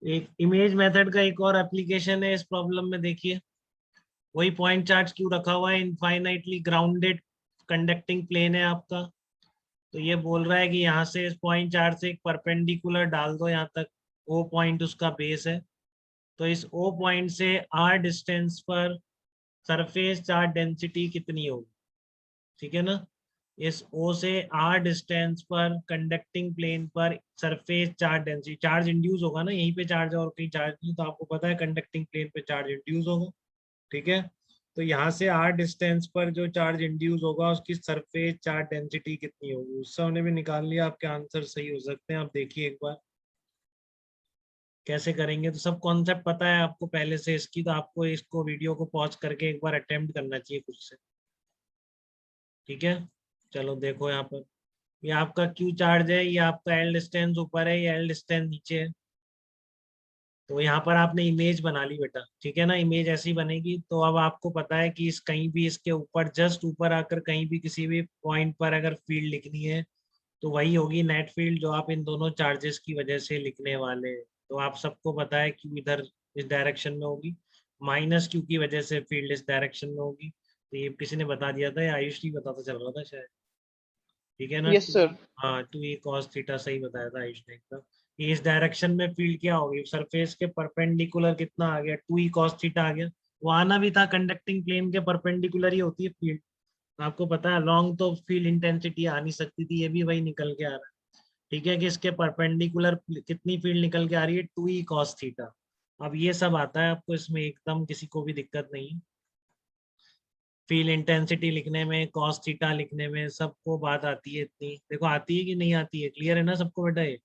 एक image method का एक और एप्लीकेशन है इस प्रॉब्लम में, देखिए वही पॉइंट चार्ज क्यों रखा हुआ है, इनफाइनाइटली ग्राउंडेड कंडक्टिंग प्लेन है आपका। तो ये बोल रहा है कि यहाँ से इस पॉइंट चार्ज से एक परपेंडिकुलर डाल दो यहाँ तक, ओ पॉइंट उसका बेस है। तो इस ओ पॉइंट से आर डिस्टेंस पर सरफेस चार्ज डेंसिटी कितनी होगी, ठीक है ना। इस ओ से आर डिस्टेंस पर कंडक्टिंग प्लेन पर surface charge density, charge induce होगा ना, यहीं पे चार्ज है और कहीं चार्ज नहीं, तो आपको पता है कंडक्टिंग प्लेन पे चार्ज इंड्यूस होगा, ठीक है। तो यहाँ से आर डिस्टेंस पर जो चार्ज इंड्यूस होगा उसकी सरफेस चार्ज डेंसिटी कितनी होगी, उससे हमने भी निकाल लिया, आपके आंसर सही हो सकते हैं। आप देखिए एक बार कैसे करेंगे, तो सब कॉन्सेप्ट पता है आपको पहले से इसकी, तो आपको इसको वीडियो को पॉज करके एक बार अटेम्प्ट करना चाहिए खुद से, ठीक है। चलो देखो यहाँ पर, ये आपका क्यू चार्ज है, ये आपका एल डिस्टेंस ऊपर है, ये एल डिस्टेंस नीचे है। तो यहाँ पर आपने इमेज बना ली बेटा, ठीक है ना, इमेज ऐसी बनेगी। तो अब आपको पता है कि इस कहीं भी इसके ऊपर जस्ट ऊपर आकर कहीं भी किसी भी पॉइंट पर अगर फील्ड लिखनी है तो वही होगी नेट फील्ड जो आप इन दोनों चार्जेस की वजह से लिखने वाले हैं। तो आप सबको पता है क्यू इधर इस डायरेक्शन में होगी, माइनस क्यू की वजह से फील्ड इस डायरेक्शन में होगी। तो ये किसी ने बता दिया था, या आयुष नहीं बताता चल रहा था शायद, ठीक है ना। Yes sir. हाँ, टू ई कॉस थीटा सही बताया था आयुष ने एकदम। कि इस डायरेक्शन में फील्ड क्या होगी, सरफेस के परपेंडिकुलर कितना आ गया, टू ई कॉस थीटा आ गया। वो आना भी था, कंडक्टिंग प्लेन के परपेंडिकुलर ही होती है फील्ड, आपको पता है। लॉन्ग तो फील्ड इंटेंसिटी आ नहीं सकती थी, ये भी वही निकल के आ रहा है, ठीक है। कि इसके परपेंडिकुलर कितनी फील्ड निकल के आ रही है, टू ई कॉस थीटा। अब ये सब आता है आपको इसमें, एकदम किसी को भी दिक्कत नहीं है। फील्ड इंटेंसिटी लिखने में, कॉस थीटा लिखने में, सबको बात आती है इतनी, देखो आती है कि नहीं आती है, क्लियर है ना सबको बेटा ये।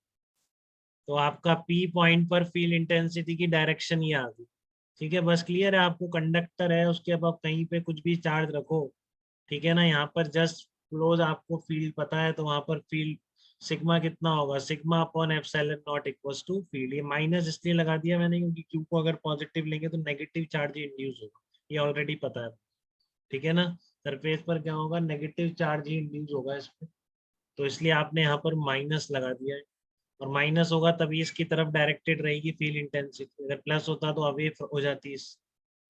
तो आपका पी पॉइंट पर फील्ड इंटेंसिटी की डायरेक्शन ये आ गई, ठीक है। बस क्लियर है आपको, कंडक्टर है उसके, अब आप कहीं पे कुछ भी चार्ज रखो, ठीक है ना। यहाँ पर जस्ट क्लोज आपको फील्ड पता है, तो वहां पर फील्ड सिग्मा कितना होगा, sigma upon epsilon not equals to field. ये माइनस इसलिए लगा दिया मैंने क्योंकि क्यू को अगर पॉजिटिव लेंगे तो नेगेटिव चार्ज इंड्यूस होगा, ये ऑलरेडी पता है, ठीक है ना। सरफेस पर क्या होगा, नेगेटिव चार्ज ही इंड्यूस होगा इस पे, तो इसलिए आपने यहाँ पर माइनस लगा दिया है। और माइनस होगा तभी इसकी तरफ डायरेक्टेड रहेगी फील्ड इंटेंसिटी, अगर प्लस होता तो अवे हो जाती इस,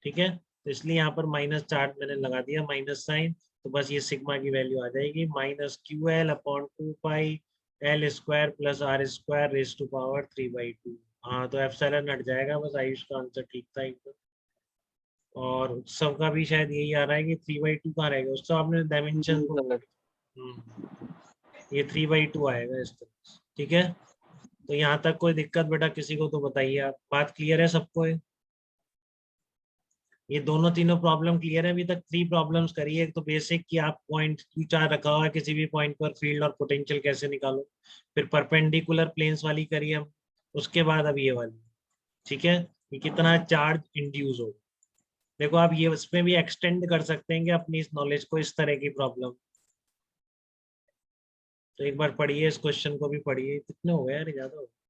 ठीक है। तो इसलिए यहाँ पर माइनस चार्ज मैंने लगा दिया, माइनस साइन। तो बस ये सिग्मा की वैल्यू आ जाएगी minus Q L upon 2 pi L square plus R square raise to power 3/2। हाँ, तो एप्सिलॉन हट जाएगा, बस आयुष का आंसर ठीक था एकदम। और उत्सव का भी शायद यही आ रहा है कि 3/2 कहाँ रहेगा, उत्सव आपने डायमेंशन को, सर। ये 3/2 आएगा इस तरह से, ठीक है। तो यहाँ तक कोई दिक्कत बेटा किसी को तो बताइए आप, बात क्लियर है सबको है? ये दोनों तीनों प्रॉब्लम क्लियर है? अभी तक 3 प्रॉब्लम्स करी है, एक तो बेसिक कि आप पॉइंट क्यू चार रखा हुआ है, किसी भी पॉइंट पर फील्ड और पोटेंशियल कैसे निकालो, फिर परपेंडिकुलर प्लेन्स वाली करी हम, उसके बाद अब ये वाली, ठीक है, कि कितना चार्ज इंड्यूस हो। देखो आप ये उसमें भी एक्सटेंड कर सकते हैं कि अपनी इस नॉलेज को, इस तरह की प्रॉब्लम। तो एक बार पढ़िए इस क्वेश्चन को भी पढ़िए, कितने हो गए यार, ज्यादा हो गए।